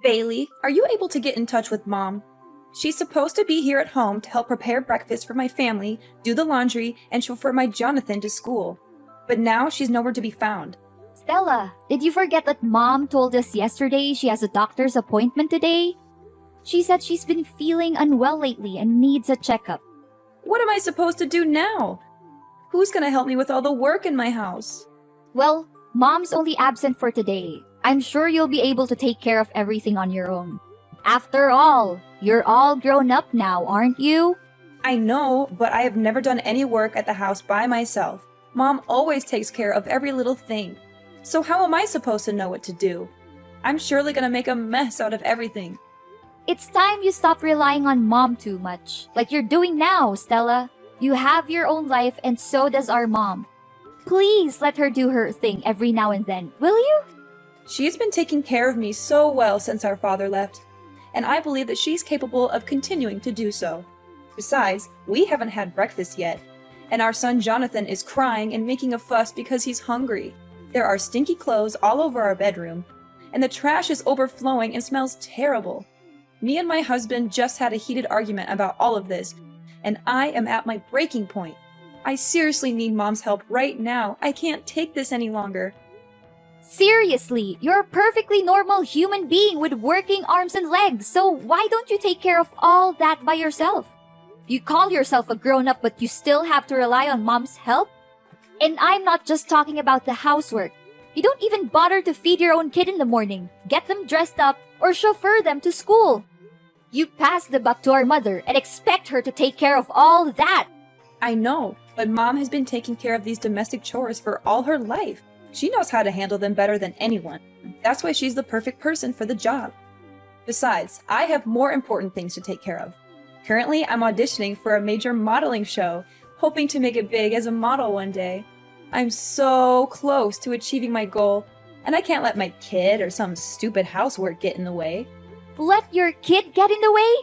Bailey, are you able to get in touch with Mom? She's supposed to be here at home to help prepare breakfast for my family, do the laundry, and chauffeur my Jonathan to school. But now she's nowhere to be found. Stella, did you forget that Mom told us yesterday she has a doctor's appointment today? She said she's been feeling unwell lately and needs a checkup. What am I supposed to do now? Who's gonna help me with all the work in my house? Well, Mom's only absent for today. I'm sure you'll be able to take care of everything on your own. After all, you're all grown up now, aren't you? I know, but I have never done any work at the house by myself. Mom always takes care of every little thing. So how am I supposed to know what to do? I'm surely gonna make a mess out of everything. It's time you stop relying on Mom too much, like you're doing now, Stella. You have your own life and so does our mom. Please let her do her thing every now and then, will you? She's been taking care of me so well since our father left, and I believe that she's capable of continuing to do so. Besides, we haven't had breakfast yet, and our son Jonathan is crying and making a fuss because he's hungry. There are stinky clothes all over our bedroom, and the trash is overflowing and smells terrible. Me and my husband just had a heated argument about all of this, and I am at my breaking point. I seriously need Mom's help right now. I can't take this any longer. Seriously, you're a perfectly normal human being with working arms and legs, so why don't you take care of all that by yourself? You call yourself a grown-up but you still have to rely on Mom's help? And I'm not just talking about the housework. You don't even bother to feed your own kid in the morning, get them dressed up, or chauffeur them to school. You pass the buck to our mother and expect her to take care of all that. I know, but Mom has been taking care of these domestic chores for all her life. She knows how to handle them better than anyone. That's why she's the perfect person for the job. Besides, I have more important things to take care of. Currently, I'm auditioning for a major modeling show, hoping to make it big as a model one day. I'm so close to achieving my goal, and I can't let my kid or some stupid housework get in the way. Let your kid get in the way?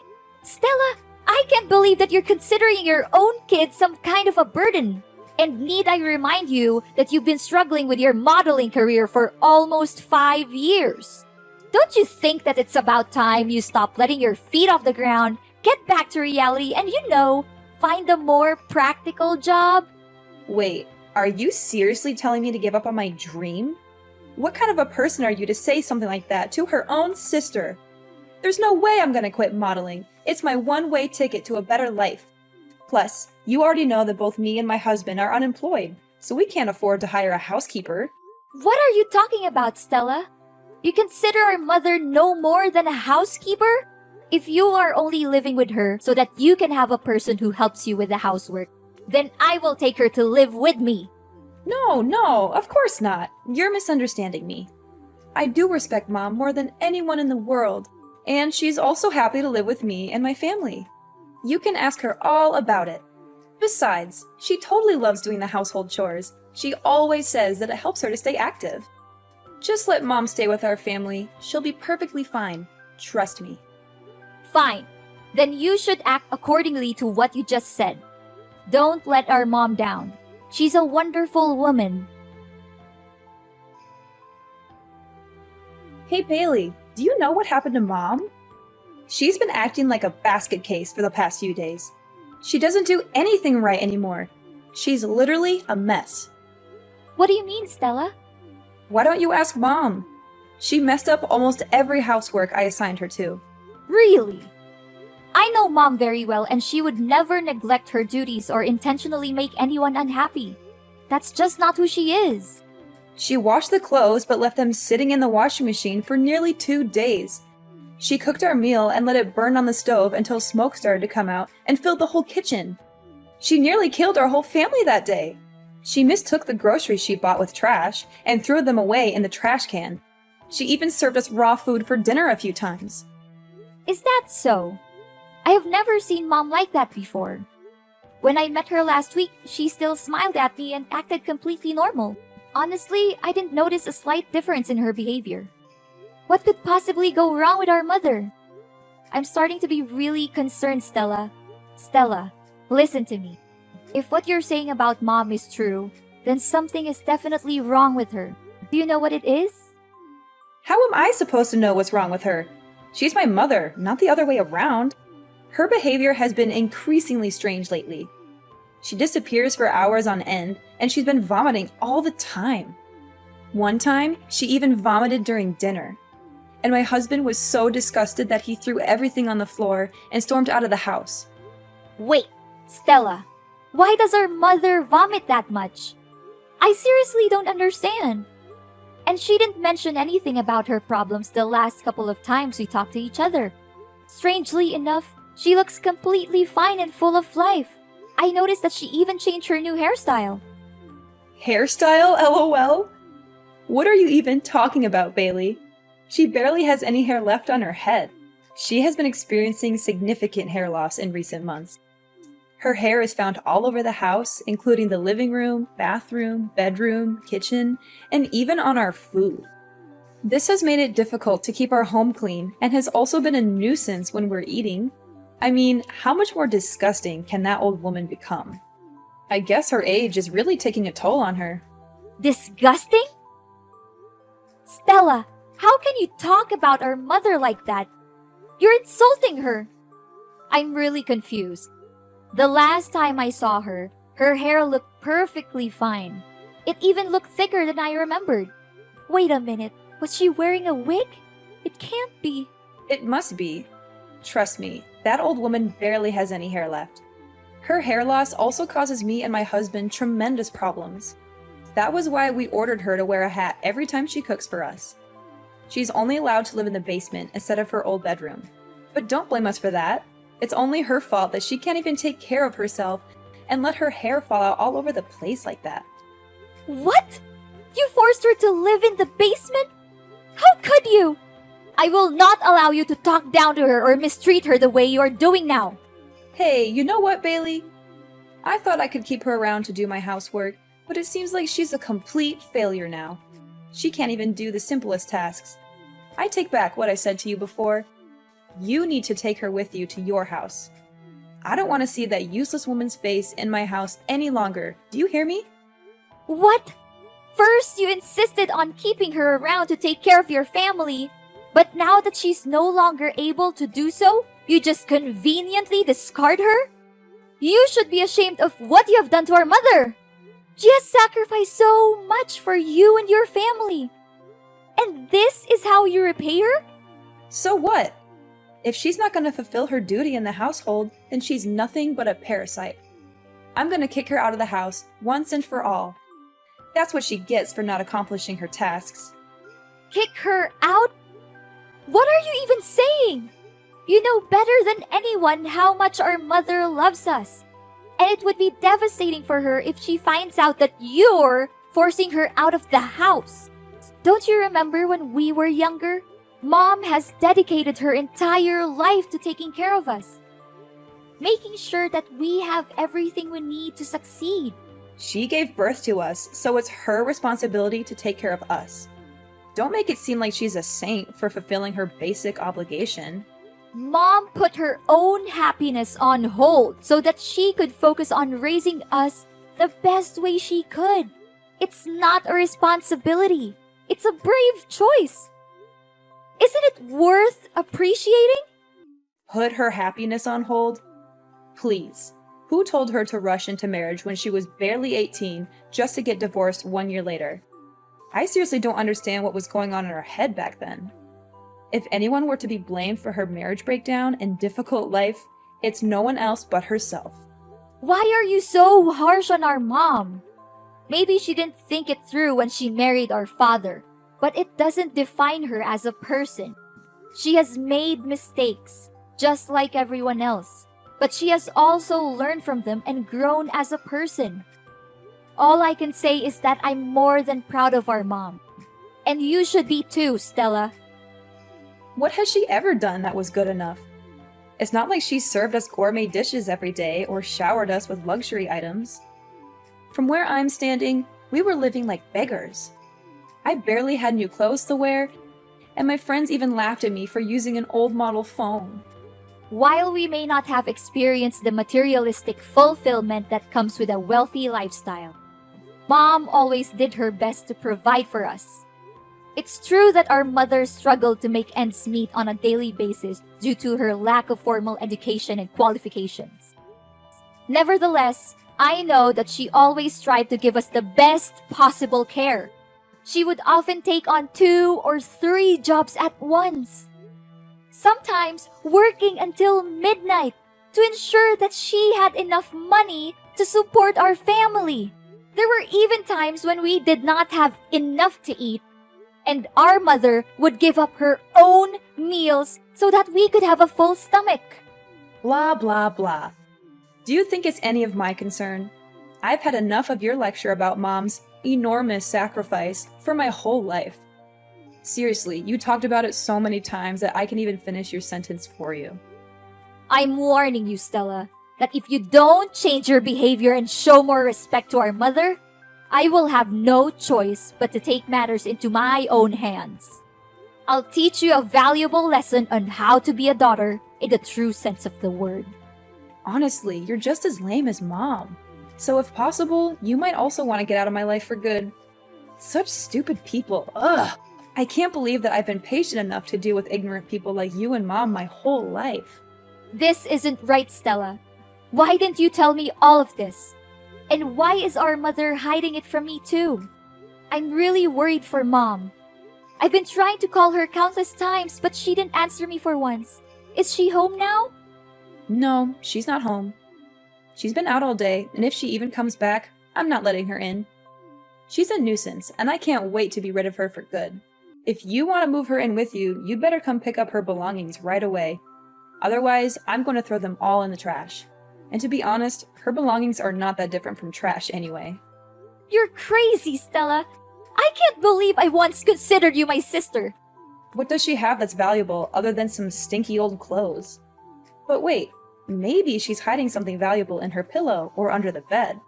Stella, I can't believe that you're considering your own kid some kind of a burden. And need I remind you that you've been struggling with your modeling career for almost 5 years? Don't you think that it's about time you stop letting your feet off the ground, get back to reality, and find a more practical job? Wait, are you seriously telling me to give up on my dream? What kind of a person are you to say something like that to her own sister? There's no way I'm gonna quit modeling. It's my one-way ticket to a better life. Plus, you already know that both me and my husband are unemployed, so we can't afford to hire a housekeeper. What are you talking about, Stella? You consider our mother no more than a housekeeper? If you are only living with her so that you can have a person who helps you with the housework, then I will take her to live with me. No, of course not. You're misunderstanding me. I do respect Mom more than anyone in the world, and she's also happy to live with me and my family. You can ask her all about it. Besides, she totally loves doing the household chores. She always says that it helps her to stay active. Just let Mom stay with our family. She'll be perfectly fine. Trust me. Fine. Then you should act accordingly to what you just said. Don't let our mom down. She's a wonderful woman. Hey Bailey, do you know what happened to Mom? She's been acting like a basket case for the past few days. She doesn't do anything right anymore. She's literally a mess. What do you mean, Stella? Why don't you ask Mom? She messed up almost every housework I assigned her to. Really? I know Mom very well and she would never neglect her duties or intentionally make anyone unhappy. That's just not who she is. She washed the clothes but left them sitting in the washing machine for nearly 2 days. She cooked our meal and let it burn on the stove until smoke started to come out and filled the whole kitchen. She nearly killed our whole family that day. She mistook the groceries she bought with trash and threw them away in the trash can. She even served us raw food for dinner a few times. Is that so? I have never seen Mom like that before. When I met her last week, she still smiled at me and acted completely normal. Honestly, I didn't notice a slight difference in her behavior. What could possibly go wrong with our mother? I'm starting to be really concerned, Stella. Stella, listen to me. If what you're saying about Mom is true, then something is definitely wrong with her. Do you know what it is? How am I supposed to know what's wrong with her? She's my mother, not the other way around. Her behavior has been increasingly strange lately. She disappears for hours on end, and she's been vomiting all the time. One time, she even vomited during dinner. And my husband was so disgusted that he threw everything on the floor and stormed out of the house. Wait, Stella, why does our mother vomit that much? I seriously don't understand. And she didn't mention anything about her problems the last couple of times we talked to each other. Strangely enough, she looks completely fine and full of life. I noticed that she even changed her new hairstyle. Hairstyle, lol? What are you even talking about, Bailey? She barely has any hair left on her head. She has been experiencing significant hair loss in recent months. Her hair is found all over the house, including the living room, bathroom, bedroom, kitchen, and even on our food. This has made it difficult to keep our home clean and has also been a nuisance when we're eating. I mean, how much more disgusting can that old woman become? I guess her age is really taking a toll on her. Disgusting? Stella, how can you talk about our mother like that? You're insulting her. I'm really confused. The last time I saw her, her hair looked perfectly fine. It even looked thicker than I remembered. Wait a minute, was she wearing a wig? It can't be. It must be. Trust me, that old woman barely has any hair left. Her hair loss also causes me and my husband tremendous problems. That was why we ordered her to wear a hat every time she cooks for us. She's only allowed to live in the basement instead of her old bedroom. But don't blame us for that. It's only her fault that she can't even take care of herself and let her hair fall out all over the place like that. What? You forced her to live in the basement? How could you? I will not allow you to talk down to her or mistreat her the way you are doing now. Hey, you know what, Bailey? I thought I could keep her around to do my housework, but it seems like she's a complete failure now. She can't even do the simplest tasks. I take back what I said to you before. You need to take her with you to your house. I don't want to see that useless woman's face in my house any longer. Do you hear me? What? First, you insisted on keeping her around to take care of your family, but now that she's no longer able to do so, you just conveniently discard her? You should be ashamed of what you have done to our mother. She has sacrificed so much for you and your family. And this is how you repay her? So what? If she's not going to fulfill her duty in the household, then she's nothing but a parasite. I'm going to kick her out of the house once and for all. That's what she gets for not accomplishing her tasks. Kick her out? What are you even saying? You know better than anyone how much our mother loves us. And it would be devastating for her if she finds out that you're forcing her out of the house. Don't you remember when we were younger? Mom has dedicated her entire life to taking care of us, making sure that we have everything we need to succeed. She gave birth to us, so it's her responsibility to take care of us. Don't make it seem like she's a saint for fulfilling her basic obligation. Mom put her own happiness on hold so that she could focus on raising us the best way she could. It's not a responsibility. It's a brave choice. Isn't it worth appreciating? Put her happiness on hold? Please. Who told her to rush into marriage when she was barely 18 just to get divorced 1 year later? I seriously don't understand what was going on in her head back then. If anyone were to be blamed for her marriage breakdown and difficult life, it's no one else but herself. Why are you so harsh on our mom? Maybe she didn't think it through when she married our father, but it doesn't define her as a person. She has made mistakes, just like everyone else, but she has also learned from them and grown as a person. All I can say is that I'm more than proud of our mom. And you should be too, Stella. What has she ever done that was good enough? It's not like she served us gourmet dishes every day or showered us with luxury items. From where I'm standing, we were living like beggars. I barely had new clothes to wear, and my friends even laughed at me for using an old model phone. While we may not have experienced the materialistic fulfillment that comes with a wealthy lifestyle, Mom always did her best to provide for us. It's true that our mother struggled to make ends meet on a daily basis due to her lack of formal education and qualifications. Nevertheless, I know that she always tried to give us the best possible care. She would often take on 2 or 3 jobs at once, sometimes working until midnight to ensure that she had enough money to support our family. There were even times when we did not have enough to eat, and our mother would give up her own meals so that we could have a full stomach. Blah, blah, blah. Do you think it's any of my concern? I've had enough of your lecture about Mom's enormous sacrifice for my whole life. Seriously, you talked about it so many times that I can even finish your sentence for you. I'm warning you, Stella, that if you don't change your behavior and show more respect to our mother, I will have no choice but to take matters into my own hands. I'll teach you a valuable lesson on how to be a daughter in the true sense of the word. Honestly, you're just as lame as Mom. So if possible, you might also want to get out of my life for good. Such stupid people, ugh! I can't believe that I've been patient enough to deal with ignorant people like you and Mom my whole life. This isn't right, Stella. Why didn't you tell me all of this? And why is our mother hiding it from me too? I'm really worried for Mom. I've been trying to call her countless times, but she didn't answer me for once. Is she home now? No, she's not home. She's been out all day, and if she even comes back, I'm not letting her in. She's a nuisance, and I can't wait to be rid of her for good. If you want to move her in with you, you'd better come pick up her belongings right away. Otherwise, I'm going to throw them all in the trash. And to be honest, her belongings are not that different from trash anyway. You're crazy, Stella. I can't believe I once considered you my sister. What does she have that's valuable other than some stinky old clothes? But wait, maybe she's hiding something valuable in her pillow or under the bed.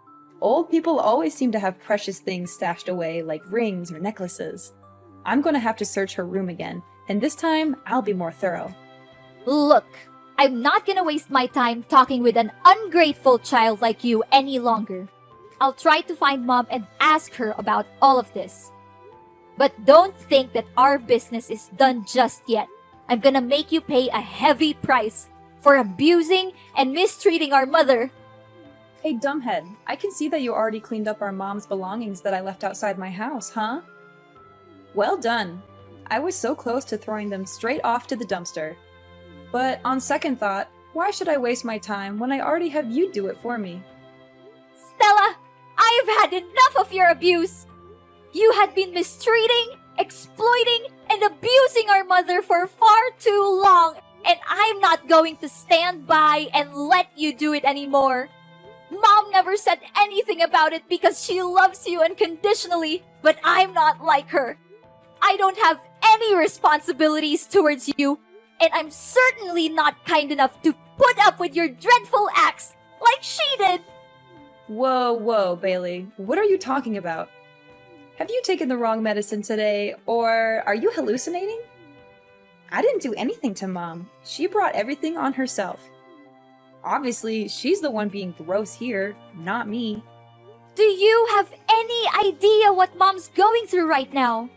Old people always seem to have precious things stashed away, like rings or necklaces. I'm going to have to search her room again, and this time I'll be more thorough. Look, I'm not gonna waste my time talking with an ungrateful child like you any longer. I'll try to find Mom and ask her about all of this. But don't think that our business is done just yet. I'm gonna make you pay a heavy price for abusing and mistreating our mother. Hey, dumbhead, I can see that you already cleaned up our Mom's belongings that I left outside my house, huh? Well done. I was so close to throwing them straight off to the dumpster. But on second thought, why should I waste my time when I already have you do it for me? Stella, I have had enough of your abuse. You had been mistreating, exploiting, and abusing our mother for far too long, and I'm not going to stand by and let you do it anymore. Mom never said anything about it because she loves you unconditionally, but I'm not like her. I don't have any responsibilities towards you, and I'm certainly not kind enough to put up with your dreadful acts like she did. Whoa, Bailey. What are you talking about? Have you taken the wrong medicine today, or are you hallucinating? I didn't do anything to Mom. She brought everything on herself. Obviously, she's the one being gross here, not me. Do you have any idea what Mom's going through right now?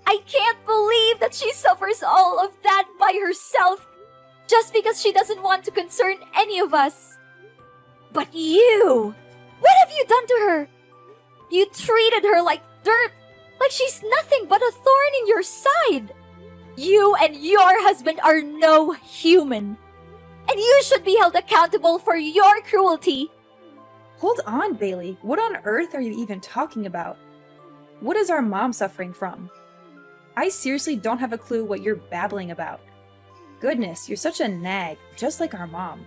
I can't believe that she suffers all of that by herself just because she doesn't want to concern any of us. But you! What have you done to her? You treated her like dirt, like she's nothing but a thorn in your side. You and your husband are no human, and you should be held accountable for your cruelty. Hold on, Bailey. What on earth are you even talking about? What is our Mom suffering from? I seriously don't have a clue what you're babbling about. Goodness, you're such a nag, just like our Mom.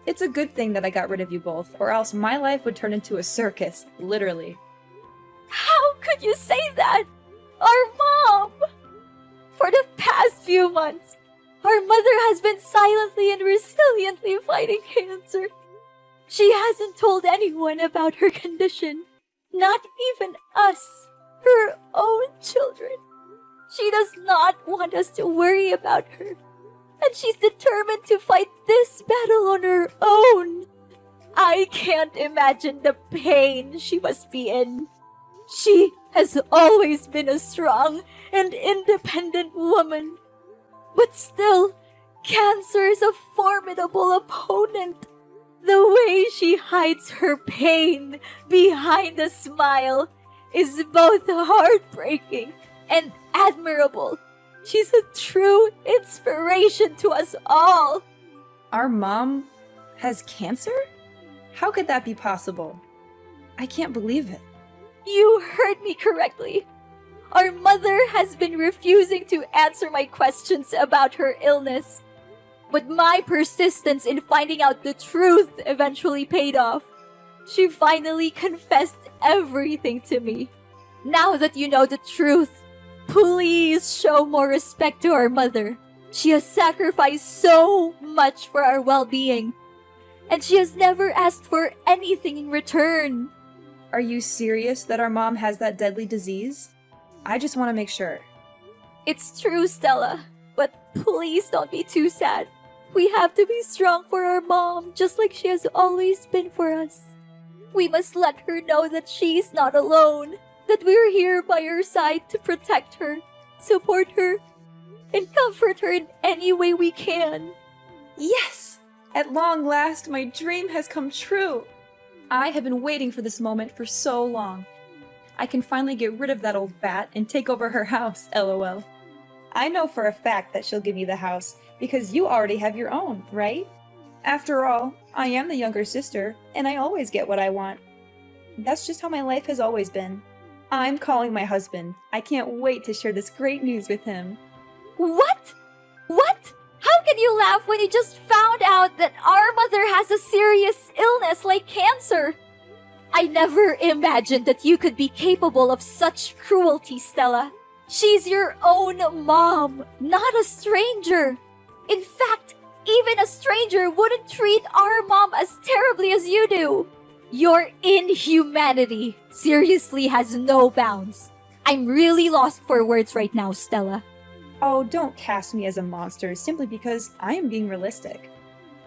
It's a good thing that I got rid of you both, or else my life would turn into a circus, literally. How could you say that? Our Mom! For the past few months, our mother has been silently and resiliently fighting cancer. She hasn't told anyone about her condition, not even us, her own children. She does not want us to worry about her, and she's determined to fight this battle on her own. I can't imagine the pain she must be in. She has always been a strong and independent woman. But still, cancer is a formidable opponent. The way she hides her pain behind a smile is both heartbreaking and admirable. She's a true inspiration to us all. Our mom has cancer? How could that be possible? I can't believe it. You heard me correctly. Our mother has been refusing to answer my questions about her illness. But my persistence in finding out the truth eventually paid off. She finally confessed everything to me. Now that you know the truth, please show more respect to our mother. She has sacrificed so much for our well-being, and she has never asked for anything in return. Are you serious that our mom has that deadly disease? I just want to make sure. It's true, Stella, but please don't be too sad. We have to be strong for our mom, just like she has always been for us. We must let her know that she's not alone, that we're here by her side to protect her, support her, and comfort her in any way we can. Yes! At long last, my dream has come true. I have been waiting for this moment for so long. I can finally get rid of that old bat and take over her house, lol. I know for a fact that she'll give me the house, because you already have your own, right? After all, I am the younger sister, and I always get what I want. That's just how my life has always been. I'm calling my husband. I can't wait to share this great news with him. What? What? How can you laugh when you just found out that our mother has a serious illness like cancer? I never imagined that you could be capable of such cruelty, Stella. She's your own mom, not a stranger. In fact, even a stranger wouldn't treat our mom as terribly as you do. Your inhumanity seriously has no bounds. I'm really lost for words right now, Stella. Oh, don't cast me as a monster simply because I am being realistic.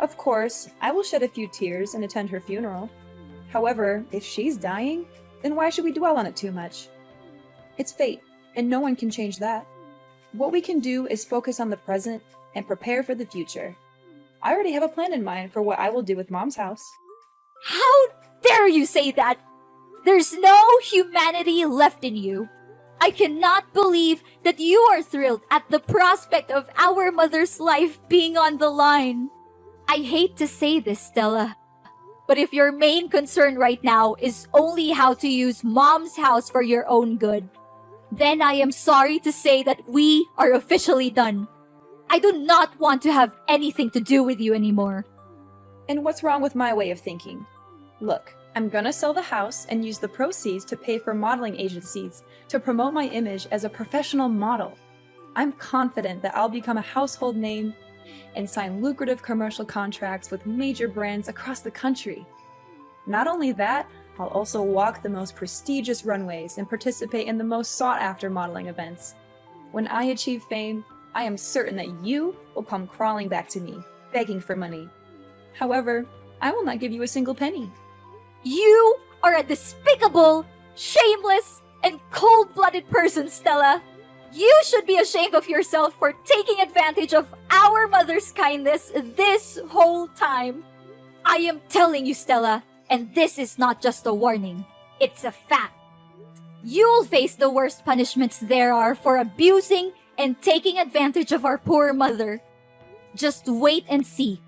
Of course, I will shed a few tears and attend her funeral. However, if she's dying, then why should we dwell on it too much? It's fate, and no one can change that. What we can do is focus on the present and prepare for the future. I already have a plan in mind for what I will do with Mom's house. How dare you say that? There's no humanity left in you. I cannot believe that you are thrilled at the prospect of our mother's life being on the line. I hate to say this, Stella, but if your main concern right now is only how to use Mom's house for your own good, then I am sorry to say that we are officially done. I do not want to have anything to do with you anymore. And what's wrong with my way of thinking? Look, I'm gonna sell the house and use the proceeds to pay for modeling agencies to promote my image as a professional model. I'm confident that I'll become a household name and sign lucrative commercial contracts with major brands across the country. Not only that, I'll also walk the most prestigious runways and participate in the most sought-after modeling events. When I achieve fame, I am certain that you will come crawling back to me, begging for money. However, I will not give you a single penny. You are a despicable, shameless, and cold-blooded person, Stella. You should be ashamed of yourself for taking advantage of our mother's kindness this whole time. I am telling you, Stella, and this is not just a warning. It's a fact. You'll face the worst punishments there are for abusing and taking advantage of our poor mother. Just wait and see.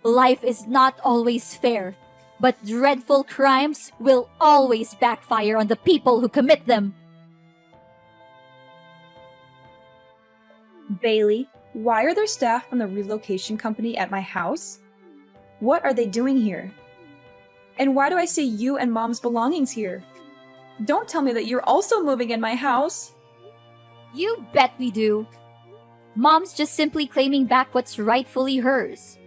Life is not always fair, but dreadful crimes will always backfire on the people who commit them. Bailey, why are there staff from the relocation company at my house? What are they doing here? And why do I see you and Mom's belongings here? Don't tell me that you're also moving in my house. You bet we do. Mom's just simply claiming back what's rightfully hers.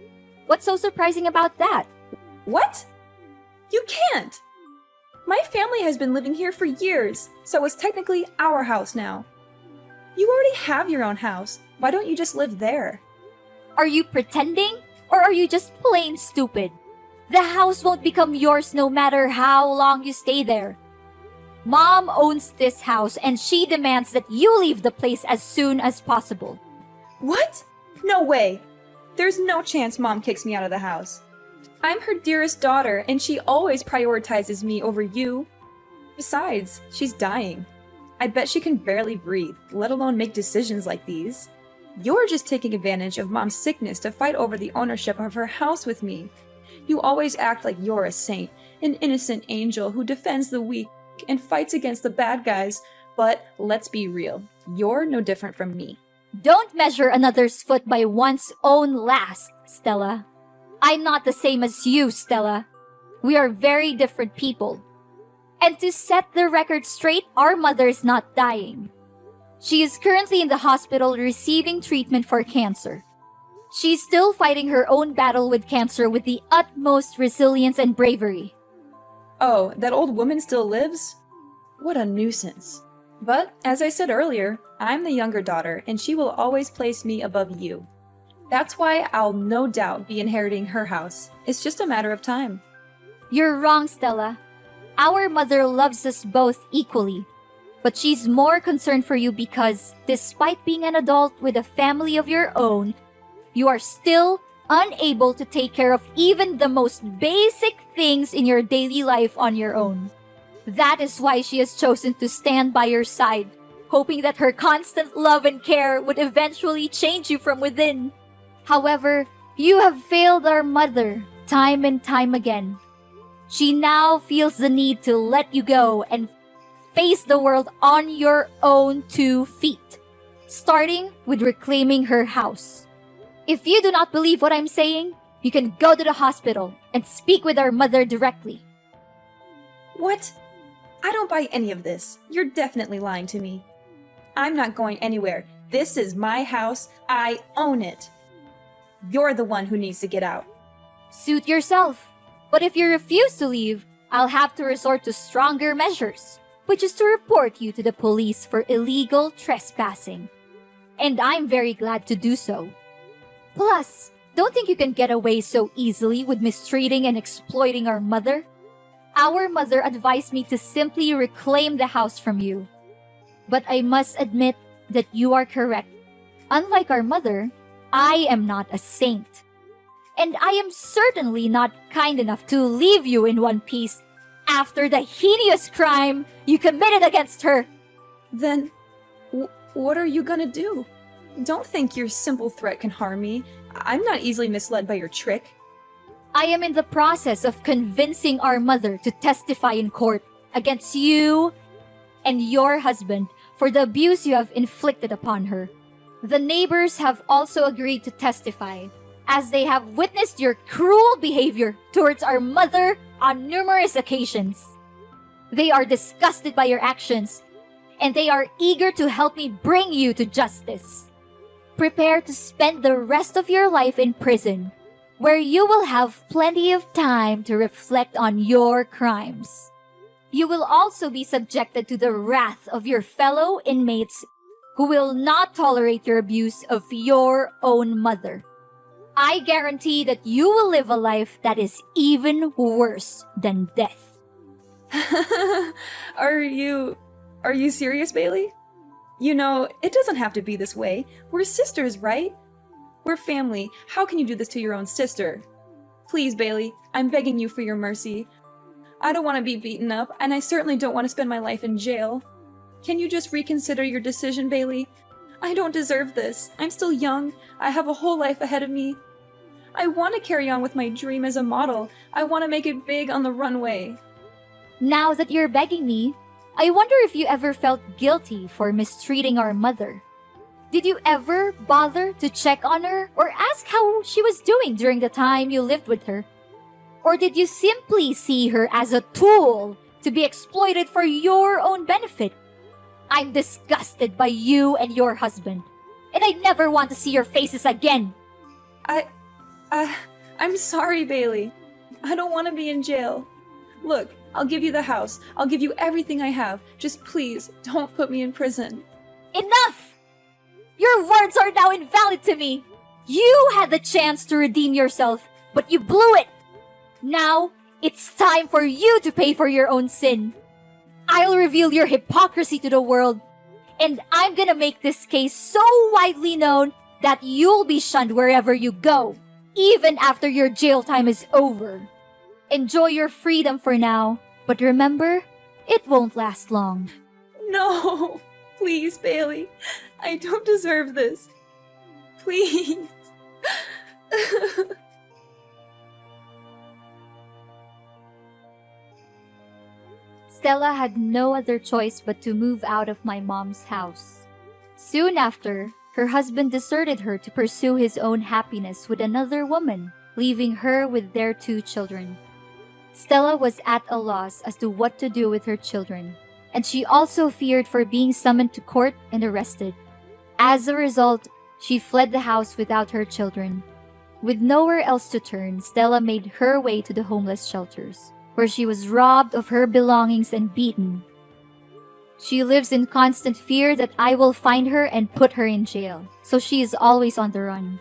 What's so surprising about that? What? You can't! My family has been living here for years, so it's technically our house now. You already have your own house. Why don't you just live there? Are you pretending? Or are you just plain stupid? The house won't become yours no matter how long you stay there. Mom owns this house and she demands that you leave the place as soon as possible. What? No way! There's no chance Mom kicks me out of the house. I'm her dearest daughter, and she always prioritizes me over you. Besides, she's dying. I bet she can barely breathe, let alone make decisions like these. You're just taking advantage of Mom's sickness to fight over the ownership of her house with me. You always act like you're a saint, an innocent angel who defends the weak and fights against the bad guys, but let's be real, you're no different from me. Don't measure another's foot by one's own last, Stella. I'm not the same as you, Stella. We are very different people. And to set the record straight, our mother is not dying. She is currently in the hospital receiving treatment for cancer. She's still fighting her own battle with cancer with the utmost resilience and bravery. Oh, that old woman still lives? What a nuisance. But, as I said earlier, I'm the younger daughter, and she will always place me above you. That's why I'll no doubt be inheriting her house. It's just a matter of time. You're wrong, Stella. Our mother loves us both equally. But she's more concerned for you because, despite being an adult with a family of your own, you are still unable to take care of even the most basic things in your daily life on your own. That is why she has chosen to stand by your side, hoping that her constant love and care would eventually change you from within. However, you have failed our mother time and time again. She now feels the need to let you go and face the world on your own 2 feet, starting with reclaiming her house. If you do not believe what I'm saying, you can go to the hospital and speak with our mother directly. What? I don't buy any of this. You're definitely lying to me. I'm not going anywhere. This is my house. I own it. You're the one who needs to get out. Suit yourself. But if you refuse to leave, I'll have to resort to stronger measures, which is to report you to the police for illegal trespassing. And I'm very glad to do so. Plus, don't think you can get away so easily with mistreating and exploiting our mother. Our mother advised me to simply reclaim the house from you. But I must admit that you are correct. Unlike our mother, I am not a saint. And I am certainly not kind enough to leave you in one piece after the heinous crime you committed against her. Then, what are you gonna do? Don't think your simple threat can harm me. I'm not easily misled by your trick. I am in the process of convincing our mother to testify in court against you and your husband for the abuse you have inflicted upon her. The neighbors have also agreed to testify, as they have witnessed your cruel behavior towards our mother on numerous occasions. They are disgusted by your actions, and they are eager to help me bring you to justice. Prepare to spend the rest of your life in prison, where you will have plenty of time to reflect on your crimes. You will also be subjected to the wrath of your fellow inmates who will not tolerate your abuse of your own mother. I guarantee that you will live a life that is even worse than death. Are you serious, Bailey? You know, it doesn't have to be this way. We're sisters, right? We're family. How can you do this to your own sister? Please, Bailey, I'm begging you for your mercy. I don't want to be beaten up, and I certainly don't want to spend my life in jail. Can you just reconsider your decision, Bailey? I don't deserve this. I'm still young. I have a whole life ahead of me. I want to carry on with my dream as a model. I want to make it big on the runway. Now that you're begging me, I wonder if you ever felt guilty for mistreating our mother. Did you ever bother to check on her or ask how she was doing during the time you lived with her? Or did you simply see her as a tool to be exploited for your own benefit? I'm disgusted by you and your husband, and I never want to see your faces again. I'm sorry, Bailey. I don't want to be in jail. Look, I'll give you the house. I'll give you everything I have. Just please, don't put me in prison. Enough! Your words are now invalid to me. You had the chance to redeem yourself, but you blew it. Now, it's time for you to pay for your own sin. I'll reveal your hypocrisy to the world, and I'm gonna make this case so widely known that you'll be shunned wherever you go, even after your jail time is over. Enjoy your freedom for now, but remember, it won't last long. No, please, Bailey. I don't deserve this. Please. Stella had no other choice but to move out of my mom's house. Soon after, her husband deserted her to pursue his own happiness with another woman, leaving her with their 2 children. Stella was at a loss as to what to do with her children, and she also feared for being summoned to court and arrested. As a result, she fled the house without her children. With nowhere else to turn, Stella made her way to the homeless shelters, where she was robbed of her belongings and beaten. She lives in constant fear that I will find her and put her in jail, so she is always on the run.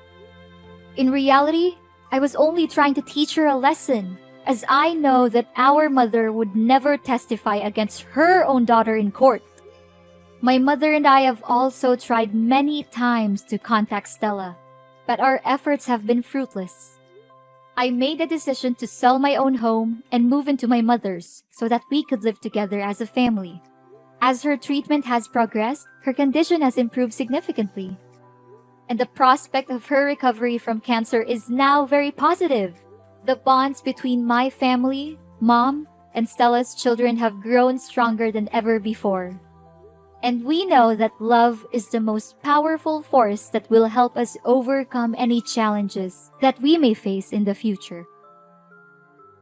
In reality, I was only trying to teach her a lesson, as I know that our mother would never testify against her own daughter in court. My mother and I have also tried many times to contact Stella, but our efforts have been fruitless. I made the decision to sell my own home and move into my mother's so that we could live together as a family. As her treatment has progressed, her condition has improved significantly, and the prospect of her recovery from cancer is now very positive. The bonds between my family, Mom, and Stella's children have grown stronger than ever before. And we know that love is the most powerful force that will help us overcome any challenges that we may face in the future.